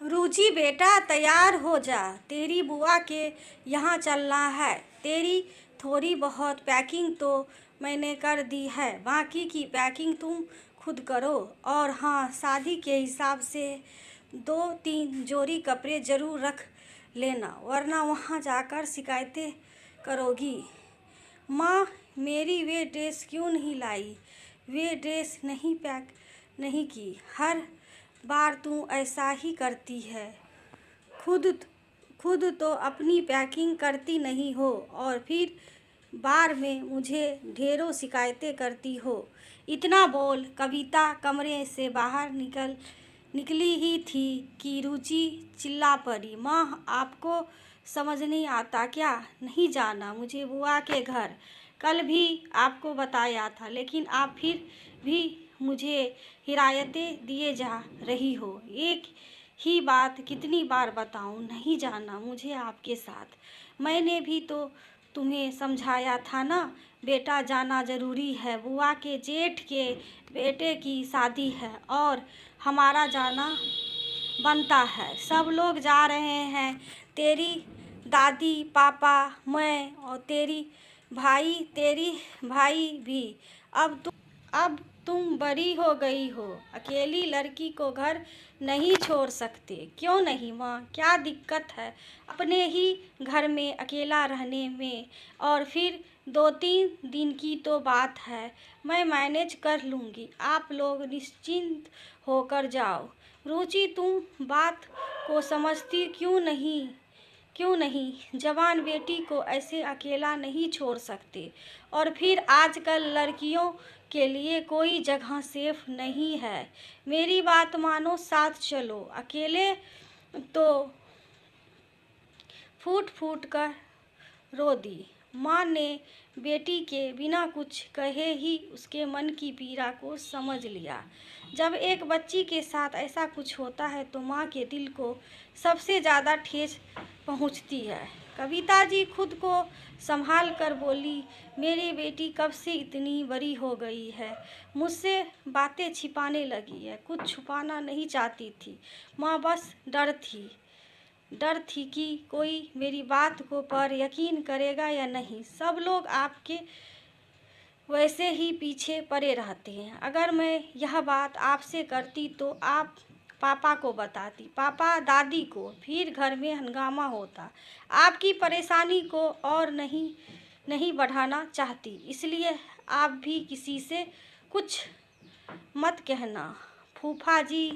रुचि बेटा तैयार हो जा, तेरी बुआ के यहाँ चलना है। तेरी थोड़ी बहुत पैकिंग तो मैंने कर दी है, बाकी की पैकिंग तुम खुद करो। और हाँ, शादी के हिसाब से 2-3 जोड़ी कपड़े ज़रूर रख लेना, वरना वहाँ जाकर शिकायतें करोगी। माँ, मेरी वे ड्रेस क्यों नहीं लाई? वे ड्रेस नहीं पैक नहीं की। हर बार तू ऐसा ही करती है। खुद खुद तो अपनी पैकिंग करती नहीं हो और फिर बार में मुझे ढेरों शिकायतें करती हो। इतना बोल कविता कमरे से बाहर निकली ही थी कि रुचि चिल्ला पड़ी, माँ, आपको समझ नहीं आता क्या? नहीं जाना मुझे बुआ के घर। कल भी आपको बताया था, लेकिन आप फिर भी मुझे हिदायतें दिए जा रही हो। एक ही बात कितनी बार बताऊं? नहीं जाना मुझे आपके साथ। मैंने भी तो तुम्हें समझाया था ना बेटा, जाना ज़रूरी है। बुआ के जेठ के बेटे की शादी है और हमारा जाना बनता है। सब लोग जा रहे हैं, तेरी दादी, पापा, मैं और तेरी भाई भी। अब तुम बड़ी हो गई हो, अकेली लड़की को घर नहीं छोड़ सकते। क्यों नहीं माँ, क्या दिक्कत है अपने ही घर में अकेला रहने में? और फिर 2-3 दिन की तो बात है, मैं मैनेज कर लूँगी। आप लोग निश्चिंत होकर जाओ। रुचि, तुम बात को समझती क्यों नहीं? जवान बेटी को ऐसे अकेला नहीं छोड़ सकते। और फिर आजकल लड़कियों के लिए कोई जगह सेफ नहीं है। मेरी बात मानो, साथ चलो। अकेले तो फूट फूट कर रो दी। माँ ने बेटी के बिना कुछ कहे ही उसके मन की पीड़ा को समझ लिया। जब एक बच्ची के साथ ऐसा कुछ होता है तो माँ के दिल को सबसे ज़्यादा ठेस पहुँचती है। कविता जी खुद को संभाल कर बोली, मेरी बेटी कब से इतनी बड़ी हो गई है, मुझसे बातें छिपाने लगी है। कुछ छुपाना नहीं चाहती थी माँ, बस डर थी कि कोई मेरी बात को पर यकीन करेगा या नहीं। सब लोग आपके वैसे ही पीछे पड़े रहते हैं। अगर मैं यह बात आपसे करती तो आप पापा को बताती, पापा दादी को, फिर घर में हंगामा होता। आपकी परेशानी को और नहीं बढ़ाना चाहती, इसलिए आप भी किसी से कुछ मत कहना। फूफा जी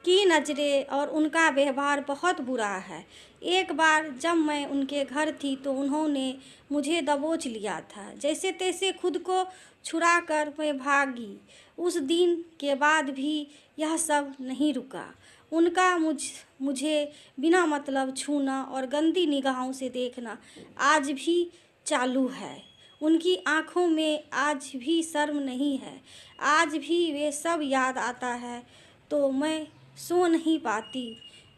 की नज़रें और उनका व्यवहार बहुत बुरा है। एक बार जब मैं उनके घर थी तो उन्होंने मुझे दबोच लिया था, जैसे तैसे खुद को छुड़ा कर मैं भागी। उस दिन के बाद भी यह सब नहीं रुका। उनका मुझे बिना मतलब छूना और गंदी निगाहों से देखना आज भी चालू है। उनकी आंखों में आज भी शर्म नहीं है। आज भी वे सब याद आता है तो मैं सो नहीं पाती।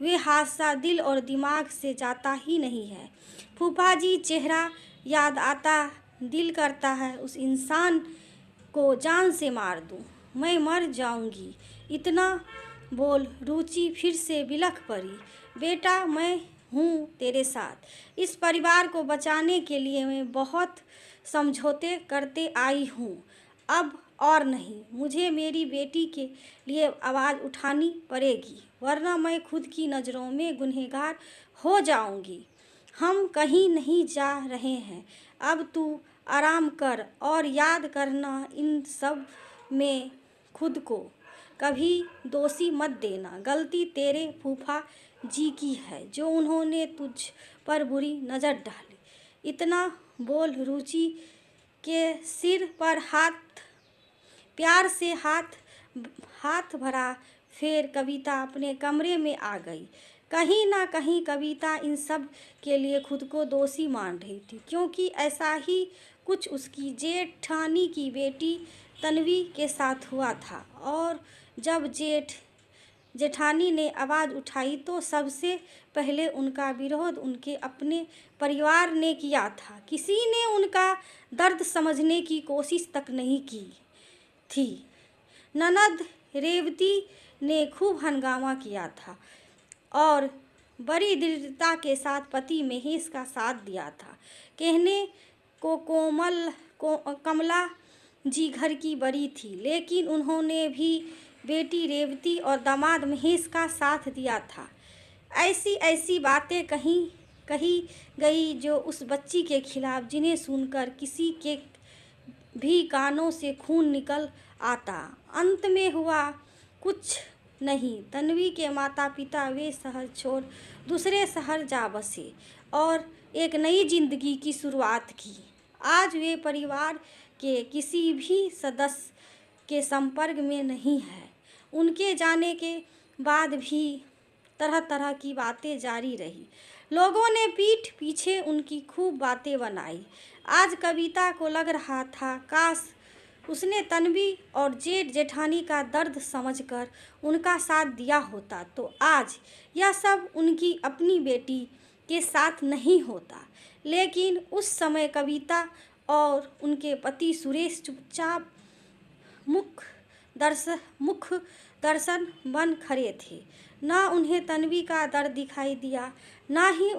वे हादसा दिल और दिमाग से जाता ही नहीं है। फूफा जी, चेहरा याद आता, दिल करता है उस इंसान को जान से मार दूं। मैं मर जाऊंगी। इतना बोल रुचि फिर से बिलख पड़ी। बेटा, मैं हूँ तेरे साथ। इस परिवार को बचाने के लिए मैं बहुत समझौते करते आई हूँ। अब और नहीं, मुझे मेरी बेटी के लिए आवाज़ उठानी पड़ेगी, वरना मैं खुद की नज़रों में गुनहगार हो जाऊंगी। हम कहीं नहीं जा रहे हैं। अब तू आराम कर और याद करना, इन सब में खुद को कभी दोषी मत देना। गलती तेरे फूफा जी की है जो उन्होंने तुझ पर बुरी नज़र डाली। इतना बोल रुचि के सिर पर प्यार से हाथ भरा, फिर कविता अपने कमरे में आ गई। कहीं ना कहीं कविता इन सब के लिए खुद को दोषी मान रही थी, क्योंकि ऐसा ही कुछ उसकी जेठानी की बेटी तन्वी के साथ हुआ था। और जब जेठानी ने आवाज़ उठाई तो सबसे पहले उनका विरोध उनके अपने परिवार ने किया था। किसी ने उनका दर्द समझने की कोशिश तक नहीं की थी। ननद रेवती ने खूब हंगामा किया था। और बड़ी दृढ़ता के साथ पति महेश का साथ दिया था। कहने को कमला जी घर की बड़ी थी, लेकिन उन्होंने भी बेटी रेवती और दामाद महेश का साथ दिया था। ऐसी ऐसी बातें कही गई जो उस बच्ची के खिलाफ, जिन्हें सुनकर किसी के भी कानों से खून निकल आता। अंत में हुआ कुछ नहीं। तन्वी के माता पिता वे शहर छोड़ दूसरे शहर जा बसे और एक नई जिंदगी की शुरुआत की। आज वे परिवार के किसी भी सदस्य के संपर्क में नहीं है। उनके जाने के बाद भी तरह तरह की बातें जारी रही। लोगों ने पीठ पीछे उनकी खूब बातें बनाई। आज कविता को लग रहा था काश उसने तन्वी और जेठ जेठानी का दर्द समझकर उनका साथ दिया होता तो आज यह सब उनकी अपनी बेटी के साथ नहीं होता। लेकिन उस समय कविता और उनके पति सुरेश चुपचाप मुख दर्शन बन खड़े थे। ना उन्हें तन्वी का दर्द दिखाई दिया, ना ही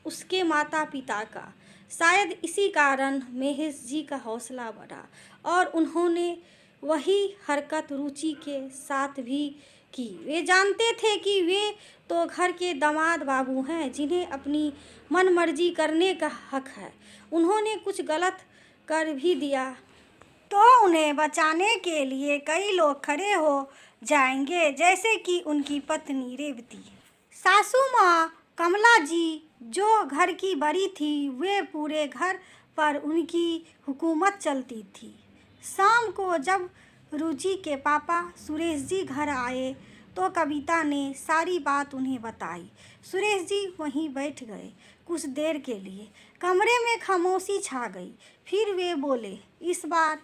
उसके माता पिता का। शायद इसी कारण महेश जी का हौसला बढ़ा और उन्होंने वही हरकत रुचि के साथ भी की। वे जानते थे कि वे तो घर के दामाद बाबू हैं, जिन्हें अपनी मनमर्जी करने का हक है। उन्होंने कुछ गलत कर भी दिया तो उन्हें बचाने के लिए कई लोग खड़े हो जाएंगे, जैसे कि उनकी पत्नी रेवती। सासू माँ कमला जी जो घर की बड़ी थी, वे पूरे घर पर उनकी हुकूमत चलती थी। शाम को जब रुचि के पापा सुरेश जी घर आए तो कविता ने सारी बात उन्हें बताई। सुरेश जी वहीं बैठ गए कुछ देर के लिए। कमरे में खामोशी छा गई। फिर वे बोले, इस बार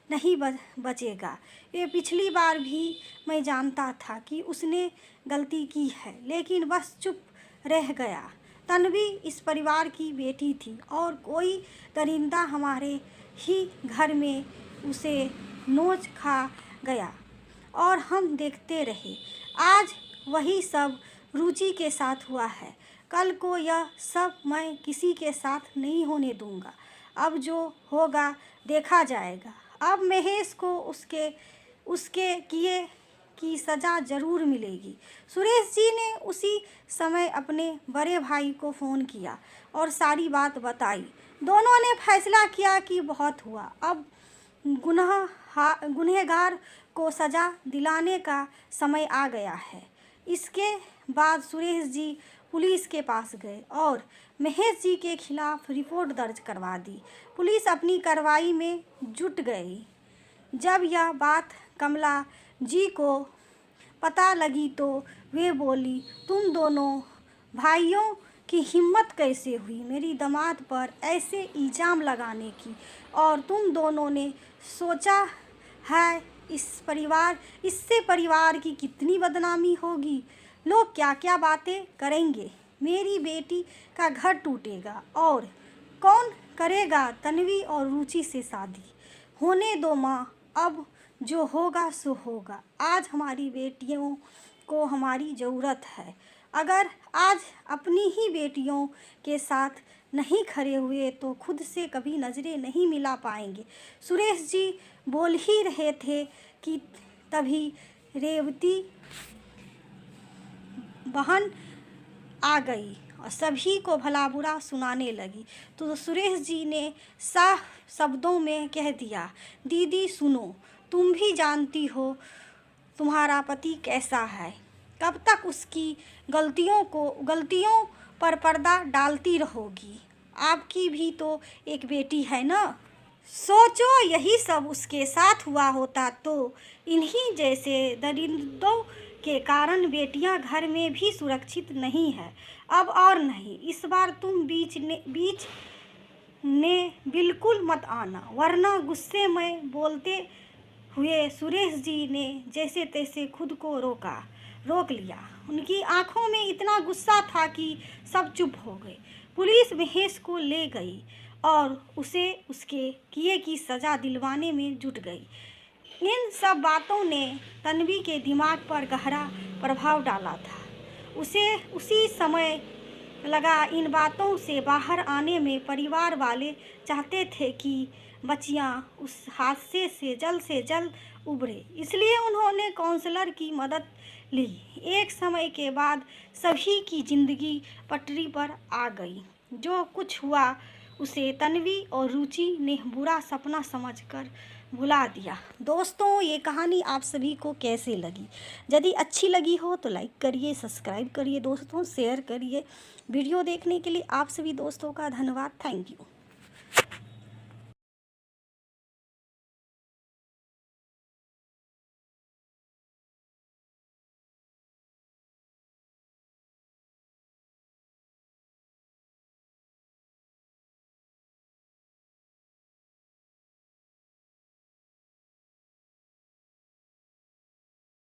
नहीं बचेगा। ये पिछली बार भी मैं जानता था कि उसने गलती की है, लेकिन बस चुप रह गया। तन्वी इस परिवार की बेटी थी और कोई दरिंदा हमारे ही घर में उसे नोच खा गया और हम देखते रहे। आज वही सब रुचि के साथ हुआ है। कल को यह सब मैं किसी के साथ नहीं होने दूंगा। अब जो होगा देखा जाएगा। अब महेश को उसके किए की सज़ा ज़रूर मिलेगी। सुरेश जी ने उसी समय अपने बड़े भाई को फ़ोन किया और सारी बात बताई। दोनों ने फैसला किया कि बहुत हुआ, अब गुनहगार को सज़ा दिलाने का समय आ गया है। इसके बाद सुरेश जी पुलिस के पास गए और महेश जी के खिलाफ रिपोर्ट दर्ज करवा दी। पुलिस अपनी कार्रवाई में जुट गई। जब यह बात कमला जी को पता लगी तो वे बोली, तुम दोनों भाइयों की हिम्मत कैसे हुई मेरी दामाद पर ऐसे इल्ज़ाम लगाने की? और तुम दोनों ने सोचा है इससे परिवार की कितनी बदनामी होगी? लोग क्या क्या बातें करेंगे? मेरी बेटी का घर टूटेगा और कौन करेगा तन्वी और रुचि से शादी? होने दो माँ, अब जो होगा सो होगा। आज हमारी बेटियों को हमारी ज़रूरत है। अगर आज अपनी ही बेटियों के साथ नहीं खड़े हुए तो खुद से कभी नज़रें नहीं मिला पाएंगे। सुरेश जी बोल ही रहे थे कि तभी रेवती बहन आ गई और सभी को भला बुरा सुनाने लगी। तो सुरेश जी ने साफ शब्दों में कह दिया, दीदी सुनो, तुम भी जानती हो तुम्हारा पति कैसा है। कब तक उसकी गलतियों पर पर्दा डालती रहोगी? आपकी भी तो एक बेटी है ना। सोचो, यही सब उसके साथ हुआ होता तो इन्हीं जैसे दरिंदों के कारण बेटियां घर में भी सुरक्षित नहीं है। अब और नहीं, इस बार तुम बीच ने बिल्कुल मत आना, वरना गुस्से में बोलते हुए सुरेश जी ने जैसे तैसे खुद को रोक लिया। उनकी आंखों में इतना गुस्सा था कि सब चुप हो गए। पुलिस महेश को ले गई और उसे उसके किए की सज़ा दिलवाने में जुट गई। इन सब बातों ने तन्वी के दिमाग पर गहरा प्रभाव डाला था उसे उसी समय लगा इन बातों से बाहर आने में परिवार वाले चाहते थे कि बच्चियां उस हादसे से जल्द उबरे, इसलिए उन्होंने काउंसलर की मदद ली। एक समय के बाद सभी की जिंदगी पटरी पर आ गई। जो कुछ हुआ उसे तन्वी और रुचि ने बुरा सपना समझकर भुला दिया। दोस्तों, ये कहानी आप सभी को कैसे लगी? यदि अच्छी लगी हो तो लाइक करिए, सब्सक्राइब करिए, दोस्तों शेयर करिए। वीडियो देखने के लिए आप सभी दोस्तों का धन्यवाद। Thank you.